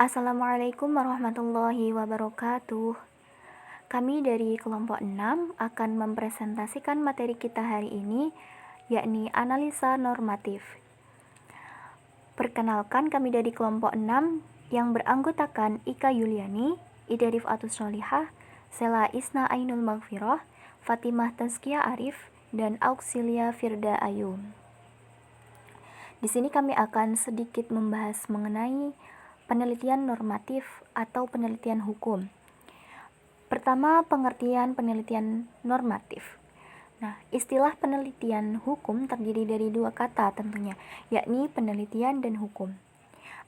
Assalamualaikum warahmatullahi wabarakatuh. Kami dari kelompok 6 akan mempresentasikan materi kita hari ini, yakni analisa normatif. Perkenalkan, kami dari kelompok 6 yang beranggotakan Ika Yuliani, Ida Rif'atus Sholihah, Sela Isna Ainul Maghfirah, Fatimah Tazkiyah Arif, dan Auxilia Firda Ayu. Di sini kami akan sedikit membahas mengenai penelitian normatif atau penelitian hukum. Pertama, pengertian penelitian normatif. Nah, istilah penelitian hukum terdiri dari dua kata tentunya, yakni penelitian dan hukum.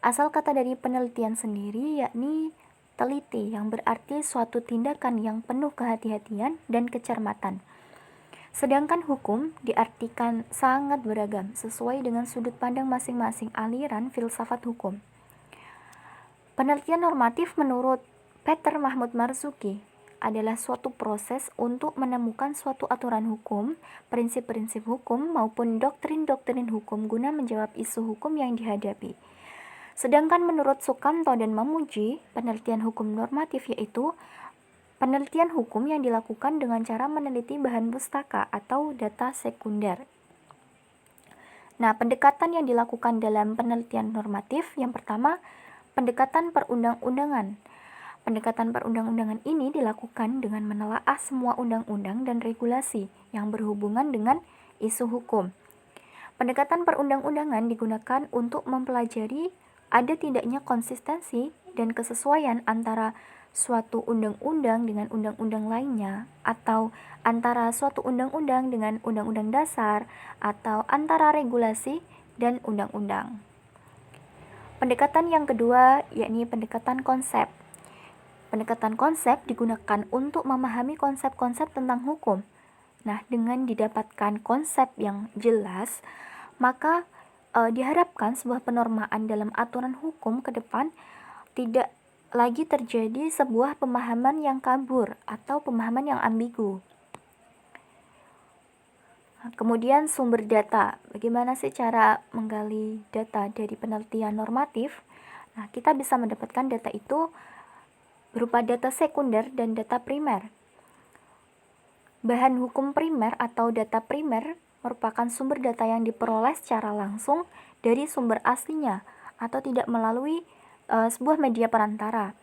Asal kata dari penelitian sendiri yakni teliti, yang berarti suatu tindakan yang penuh kehati-hatian dan kecermatan. Sedangkan hukum diartikan sangat beragam sesuai dengan sudut pandang masing-masing aliran filsafat hukum. Penelitian normatif menurut Peter Mahmud Marzuki adalah suatu proses untuk menemukan suatu aturan hukum, prinsip-prinsip hukum, maupun doktrin-doktrin hukum guna menjawab isu hukum yang dihadapi. Sedangkan menurut Sukanto dan Mamuji, penelitian hukum normatif yaitu penelitian hukum yang dilakukan dengan cara meneliti bahan pustaka atau data sekunder. Nah, pendekatan yang dilakukan dalam penelitian normatif yang pertama, pendekatan perundang-undangan. Pendekatan perundang-undangan ini dilakukan dengan menelaah semua undang-undang dan regulasi yang berhubungan dengan isu hukum. Pendekatan perundang-undangan digunakan untuk mempelajari ada tidaknya konsistensi dan kesesuaian antara suatu undang-undang dengan undang-undang lainnya, atau antara suatu undang-undang dengan undang-undang dasar, atau antara regulasi dan undang-undang. Pendekatan yang kedua yakni pendekatan konsep. Pendekatan konsep digunakan untuk memahami konsep-konsep tentang hukum. Nah, dengan didapatkan konsep yang jelas, maka diharapkan sebuah penormaan dalam aturan hukum ke depan tidak lagi terjadi sebuah pemahaman yang kabur atau pemahaman yang ambigu. Kemudian sumber data. Bagaimana sih cara menggali data dari penelitian normatif? Nah, kita bisa mendapatkan data itu berupa data sekunder dan data primer. Bahan hukum primer atau data primer merupakan sumber data yang diperoleh secara langsung dari sumber aslinya atau tidak melalui sebuah media perantara.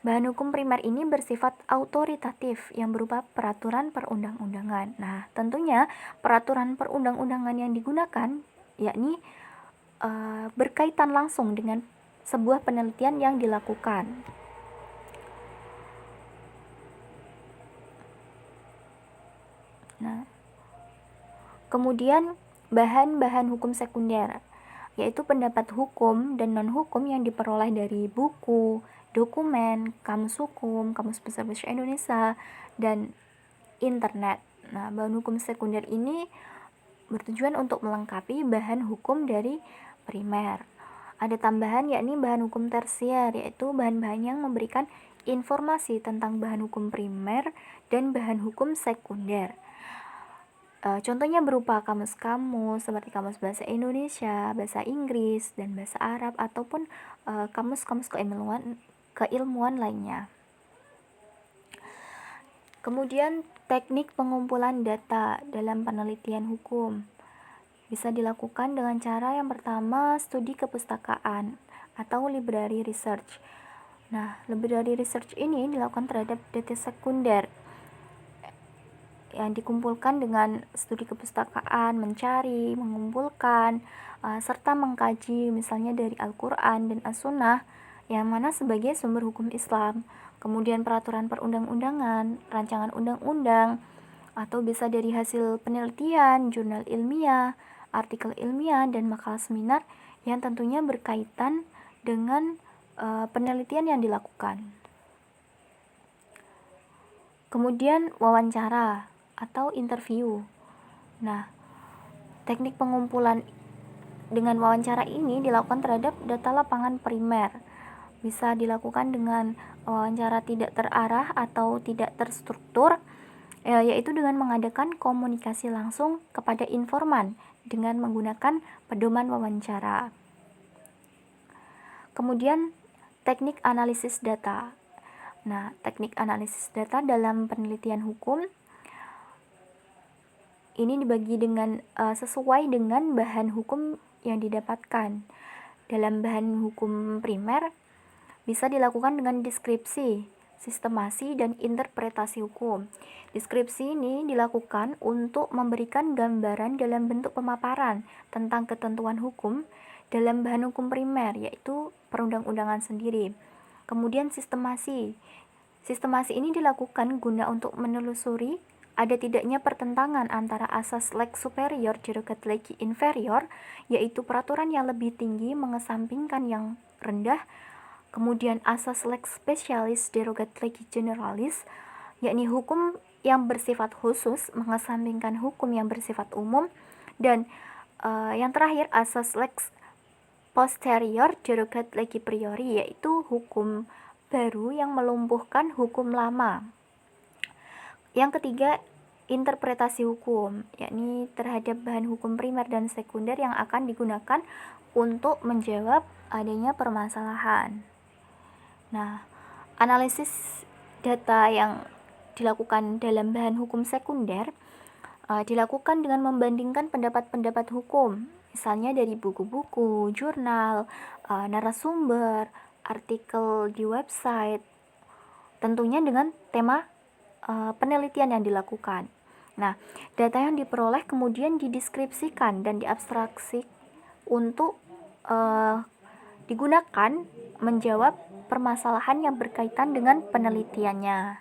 Bahan hukum primer ini bersifat autoritatif yang berupa peraturan perundang-undangan. Nah, tentunya peraturan perundang-undangan yang digunakan yakni berkaitan langsung dengan sebuah penelitian yang dilakukan. Nah, kemudian bahan-bahan hukum sekunder, yaitu pendapat hukum dan non-hukum yang diperoleh dari buku, dokumen, kamus hukum, kamus besar bahasa Indonesia, dan internet. Nah, bahan hukum sekunder ini bertujuan untuk melengkapi bahan hukum dari primer. Ada tambahan yakni bahan hukum tersier, yaitu bahan-bahan yang memberikan informasi tentang bahan hukum primer dan bahan hukum sekunder. Contohnya berupa kamus-kamus seperti kamus bahasa Indonesia, bahasa Inggris, dan bahasa Arab, ataupun kamus-kamus keilmuan lainnya. Kemudian teknik pengumpulan data dalam penelitian hukum bisa dilakukan dengan cara yang pertama, studi kepustakaan atau library research. Nah, library research ini dilakukan terhadap data sekunder yang dikumpulkan dengan studi kepustakaan, mencari, mengumpulkan, serta mengkaji misalnya dari Al-Quran dan As-Sunnah yang mana sebagai sumber hukum Islam. Kemudian peraturan perundang-undangan, rancangan undang-undang, atau bisa dari hasil penelitian, jurnal ilmiah, artikel ilmiah, dan makalah seminar yang tentunya berkaitan dengan penelitian yang dilakukan. Kemudian wawancara atau interview. Nah, teknik pengumpulan dengan wawancara ini dilakukan terhadap data lapangan primer. Bisa dilakukan dengan wawancara tidak terarah atau tidak terstruktur, yaitu dengan mengadakan komunikasi langsung kepada informan dengan menggunakan pedoman wawancara. Kemudian teknik analisis data. Nah, teknik analisis data dalam penelitian hukum ini dibagi dengan sesuai dengan bahan hukum yang didapatkan. Dalam bahan hukum primer bisa dilakukan dengan deskripsi, sistemasi, dan interpretasi hukum. Deskripsi ini dilakukan untuk memberikan gambaran dalam bentuk pemaparan tentang ketentuan hukum dalam bahan hukum primer, yaitu perundang-undangan sendiri. Kemudian sistemasi. Sistemasi ini dilakukan guna untuk menelusuri ada tidaknya pertentangan antara asas lex superior derogat legi inferior, yaitu peraturan yang lebih tinggi mengesampingkan yang rendah, kemudian asas lex specialis derogat legi generalis, yakni hukum yang bersifat khusus mengesampingkan hukum yang bersifat umum, dan yang terakhir asas lex posterior derogat legi priori, yaitu hukum baru yang melumpuhkan hukum lama. Yang ketiga, interpretasi hukum, yakni terhadap bahan hukum primer dan sekunder yang akan digunakan untuk menjawab adanya permasalahan. Nah, analisis data yang dilakukan dalam bahan hukum sekunder dilakukan dengan membandingkan pendapat-pendapat hukum, misalnya dari buku-buku, jurnal, narasumber, artikel di website, tentunya dengan tema penelitian yang dilakukan. Nah, data yang diperoleh kemudian dideskripsikan dan diabstraksi untuk digunakan menjawab permasalahan yang berkaitan dengan penelitiannya.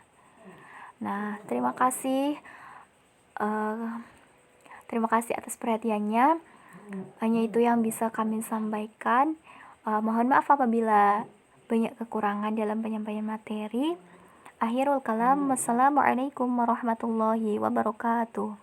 Nah, terima kasih atas perhatiannya. Hanya itu yang bisa kami sampaikan. Mohon maaf apabila banyak kekurangan dalam penyampaian materi. Akhirul kalam, wassalamualaikum warahmatullahi wabarakatuh.